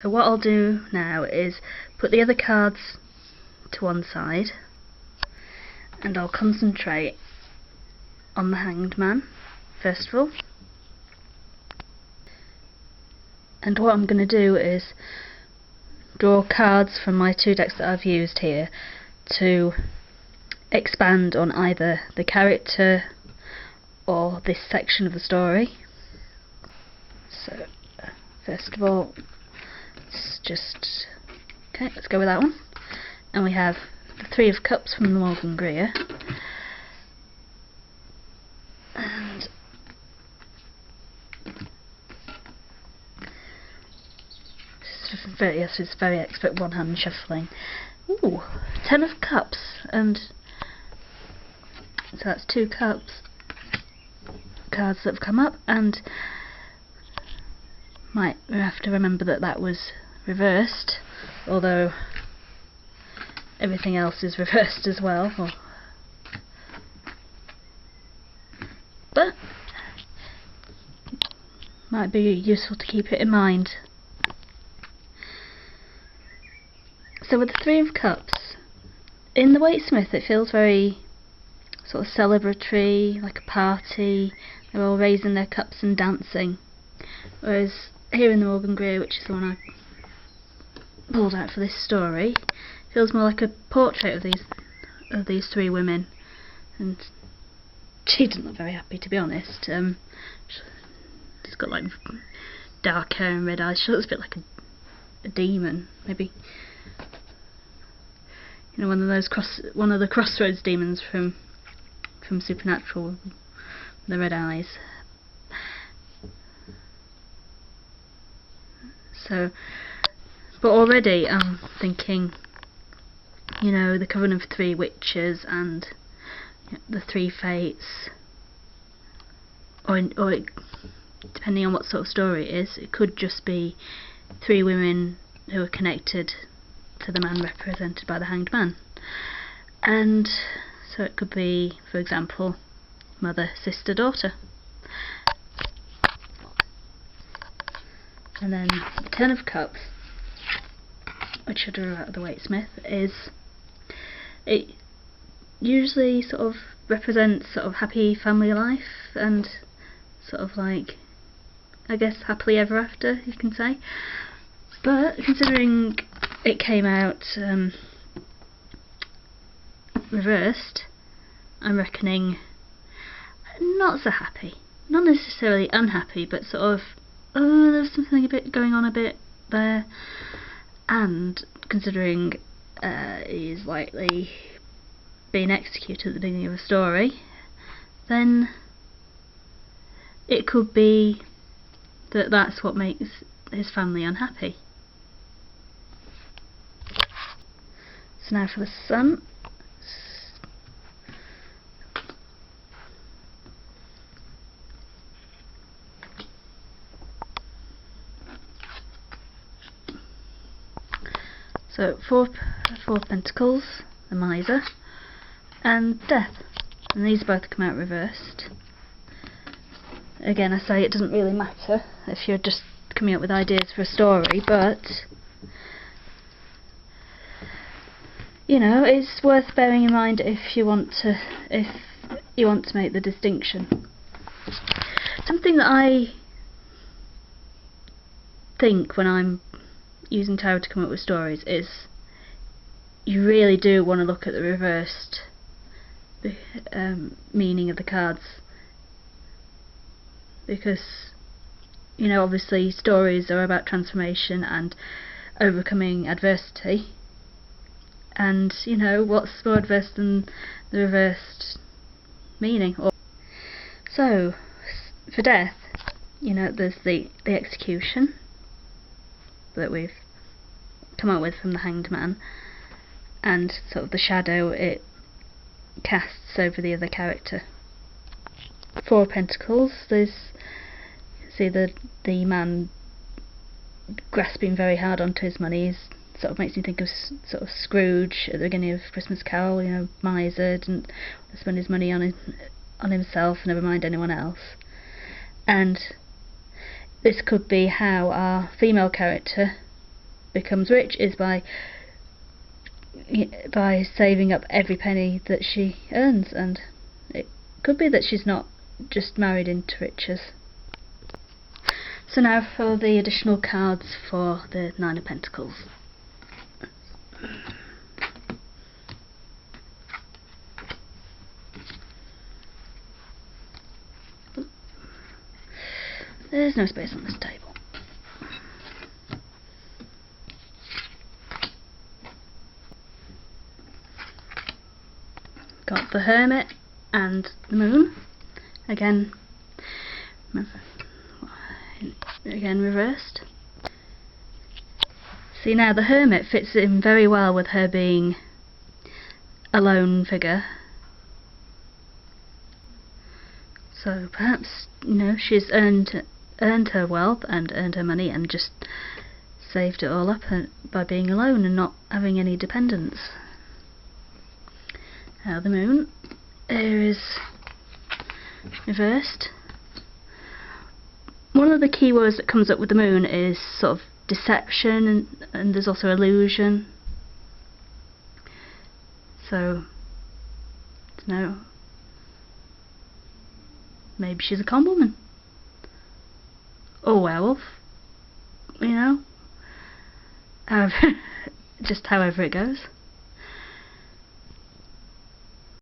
So what I'll do now is put the other cards to one side and I'll concentrate on the Hanged Man first of all. And what I'm going to do is draw cards from my two decks that I've used here to expand on either the character or this section of the story. So first of all, let's go with that one. And we have the Three of Cups from the Morgan Greer. And this is very expert one-hand shuffling. Ooh, Ten of Cups, and so that's two cups cards that have come up, and might have to remember that that was reversed, although everything else is reversed as well. But might be useful to keep it in mind. So with the Three of Cups, in the Waite-Smith it feels very sort of celebratory, like a party. They're all raising their cups and dancing. Whereas here in the Morgan Greer, which is the one I pulled out for this story, feels more like a portrait of these three women. And she doesn't look very happy, to be honest. She's got like dark hair and red eyes. She looks a bit like a demon, maybe. You know, one of the Crossroads demons from Supernatural, the red eyes. So, but already I'm thinking, you know, the Coven of Three Witches and the Three Fates, or depending on what sort of story it is, it could just be three women who are connected to the man represented by the Hanged Man. And so it could be, for example, mother, sister, daughter. And then the Ten of Cups, which I drew out of the Waite-Smith, it usually sort of represents sort of happy family life and sort of like, I guess, happily ever after, you can say. But considering it came out reversed, I'm reckoning not so happy. Not necessarily unhappy, but sort of, there's something a bit going on a bit there. And considering he's likely being executed at the beginning of a story, then it could be that that's what makes his family unhappy. So now for the Sun. So four of Pentacles, the Miser, and Death, and these both come out reversed. Again, I say it doesn't really matter if you're just coming up with ideas for a story, but you know, it's worth bearing in mind if you want to make the distinction. Something that I think when I'm using tarot to come up with stories is you really do want to look at the reversed meaning of the cards, because, you know, obviously stories are about transformation and overcoming adversity, and you know, what's more adverse than the reversed meaning? So for Death, you know, there's the execution that we've come up with from the Hanged Man, and sort of the shadow it casts over the other character. Four of Pentacles, there's, see the man grasping very hard onto his money. He's sort of makes me think of sort of Scrooge at the beginning of Christmas Carol, you know, miser, didn't spend his money on himself, never mind anyone else. And this could be how our female character becomes rich is by saving up every penny that she earns, and it could be that she's not just married into riches. So now for the additional cards for the Nine of Pentacles. There's no space on this table. Got the Hermit and the Moon. Again reversed. See, now the Hermit fits in very well with her being a lone figure. So perhaps, you know, she's earned her wealth and earned her money and just saved it all up by being alone and not having any dependents. Now the Moon, there is reversed. One of the key words that comes up with the Moon is sort of deception, and there's also illusion. So, no, maybe she's a con woman or werewolf, you know, just however it goes.